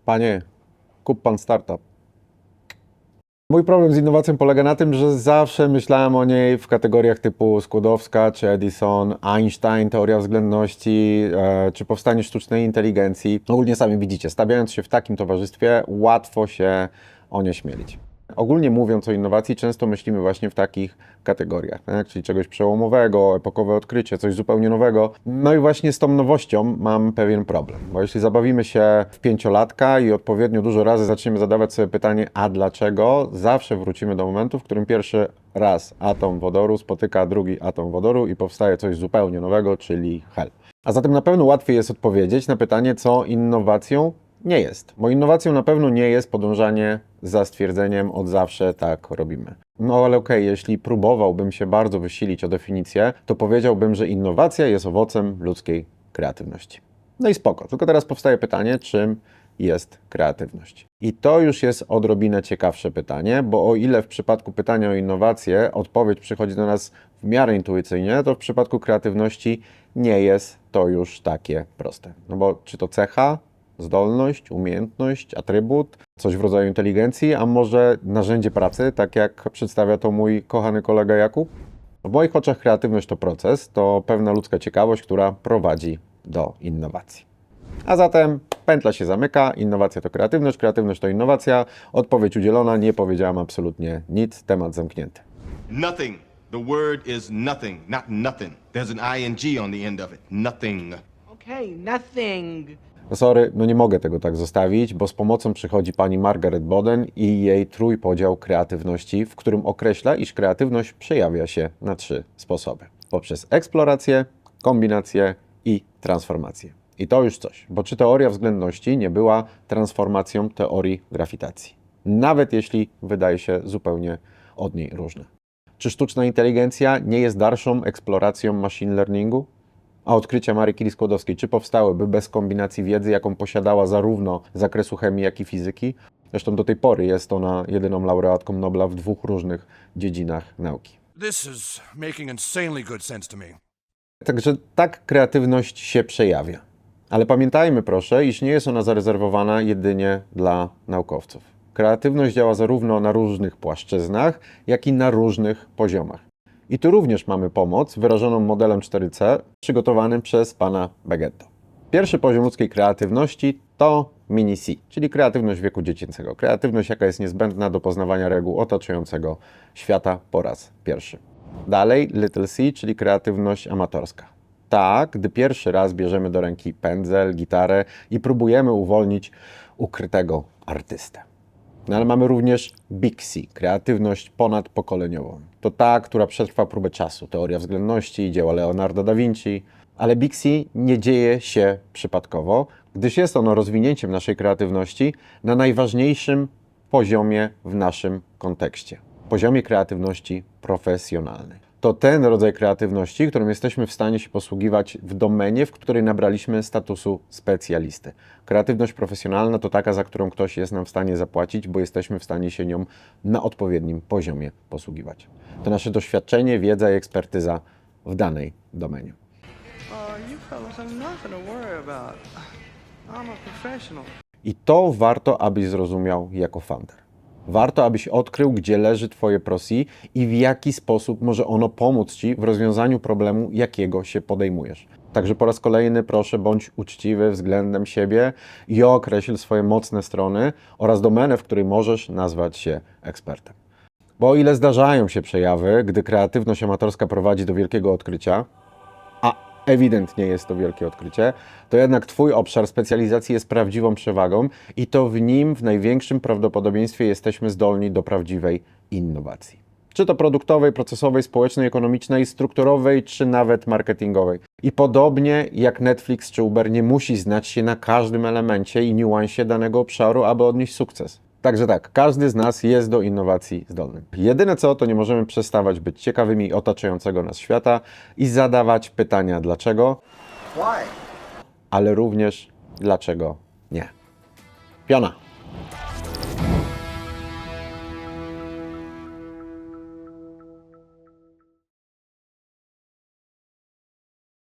Panie, kup pan startup. Mój problem z innowacją polega na tym, że zawsze myślałem o niej w kategoriach typu Skłodowska czy Edison, Einstein, teoria względności, czy powstanie sztucznej inteligencji. Ogólnie sami widzicie, stawiając się w takim towarzystwie, łatwo się onieśmielić. Ogólnie mówiąc o innowacji, często myślimy właśnie w takich kategoriach, tak? Czyli czegoś przełomowego, epokowe odkrycie, coś zupełnie nowego. No i właśnie z tą nowością mam pewien problem, bo jeśli zabawimy się w pięciolatka i odpowiednio dużo razy zaczniemy zadawać sobie pytanie, a dlaczego, zawsze wrócimy do momentu, w którym pierwszy raz atom wodoru spotyka drugi atom wodoru i powstaje coś zupełnie nowego, czyli hel. A zatem na pewno łatwiej jest odpowiedzieć na pytanie, co innowacją nie jest. Bo innowacją na pewno nie jest podążanie za stwierdzeniem od zawsze tak robimy. No ale okej, jeśli próbowałbym się bardzo wysilić o definicję, to powiedziałbym, że innowacja jest owocem ludzkiej kreatywności. No i spoko, tylko teraz powstaje pytanie, czym jest kreatywność? I to już jest odrobinę ciekawsze pytanie, bo o ile w przypadku pytania o innowację odpowiedź przychodzi do nas w miarę intuicyjnie, to w przypadku kreatywności nie jest to już takie proste. No bo czy to cecha, zdolność, umiejętność, atrybut, coś w rodzaju inteligencji, a może narzędzie pracy, tak jak przedstawia to mój kochany kolega Jakub? W moich oczach kreatywność to proces, to pewna ludzka ciekawość, która prowadzi do innowacji. A zatem pętla się zamyka, innowacja to kreatywność to innowacja. Odpowiedź udzielona, nie powiedziałam absolutnie nic, temat zamknięty. Nothing. The word is nothing, not nothing. There's an ing on the end of it. Nothing. Okay, nothing. No sorry, no nie mogę tego tak zostawić, bo z pomocą przychodzi pani Margaret Boden i jej trójpodział kreatywności, w którym określa, iż kreatywność przejawia się na 3 sposoby. Poprzez eksplorację, kombinację i transformację. I to już coś, bo czy teoria względności nie była transformacją teorii grawitacji? Nawet jeśli wydaje się zupełnie od niej różne. Czy sztuczna inteligencja nie jest dalszą eksploracją machine learningu? A odkrycia Marii Curie-Skłodowskiej, czy powstałyby bez kombinacji wiedzy, jaką posiadała zarówno z zakresu chemii, jak i fizyki? Zresztą do tej pory jest ona jedyną laureatką Nobla w 2 różnych dziedzinach nauki. This is making insanely good sense to me. Także tak kreatywność się przejawia. Ale pamiętajmy proszę, iż nie jest ona zarezerwowana jedynie dla naukowców. Kreatywność działa zarówno na różnych płaszczyznach, jak i na różnych poziomach. I tu również mamy pomoc wyrażoną modelem 4C przygotowanym przez pana Bagetto. Pierwszy poziom ludzkiej kreatywności to mini-C, czyli kreatywność wieku dziecięcego. Kreatywność, jaka jest niezbędna do poznawania reguł otaczającego świata po raz pierwszy. Dalej little c, czyli kreatywność amatorska. Tak, gdy pierwszy raz bierzemy do ręki pędzel, gitarę i próbujemy uwolnić ukrytego artystę. No ale mamy również Big C, kreatywność ponadpokoleniową. To ta, która przetrwa próbę czasu, teoria względności, dzieła Leonardo da Vinci. Ale Big C nie dzieje się przypadkowo, gdyż jest ono rozwinięciem naszej kreatywności na najważniejszym poziomie w naszym kontekście. Poziomie kreatywności profesjonalnej. To ten rodzaj kreatywności, którym jesteśmy w stanie się posługiwać w domenie, w której nabraliśmy statusu specjalisty. Kreatywność profesjonalna to taka, za którą ktoś jest nam w stanie zapłacić, bo jesteśmy w stanie się nią na odpowiednim poziomie posługiwać. To nasze doświadczenie, wiedza i ekspertyza w danej domenie. You fellas have nothing to worry about. I'm a professional. I to warto, abyś zrozumiał jako founder. Warto, abyś odkrył, gdzie leży Twoje prosi i w jaki sposób może ono pomóc Ci w rozwiązaniu problemu, jakiego się podejmujesz. Także po raz kolejny proszę, bądź uczciwy względem siebie i określ swoje mocne strony oraz domenę, w której możesz nazwać się ekspertem. Bo o ile zdarzają się przejawy, gdy kreatywność amatorska prowadzi do wielkiego odkrycia, a ewidentnie jest to wielkie odkrycie, to jednak Twój obszar specjalizacji jest prawdziwą przewagą i to w nim w największym prawdopodobieństwie jesteśmy zdolni do prawdziwej innowacji. Czy to produktowej, procesowej, społecznej, ekonomicznej, strukturowej, czy nawet marketingowej. I podobnie jak Netflix czy Uber nie musi znać się na każdym elemencie i niuansie danego obszaru, aby odnieść sukces. Także tak, każdy z nas jest do innowacji zdolny. Jedyne co, to nie możemy przestawać być ciekawymi otaczającego nas świata i zadawać pytania dlaczego, ale również dlaczego nie. Piona!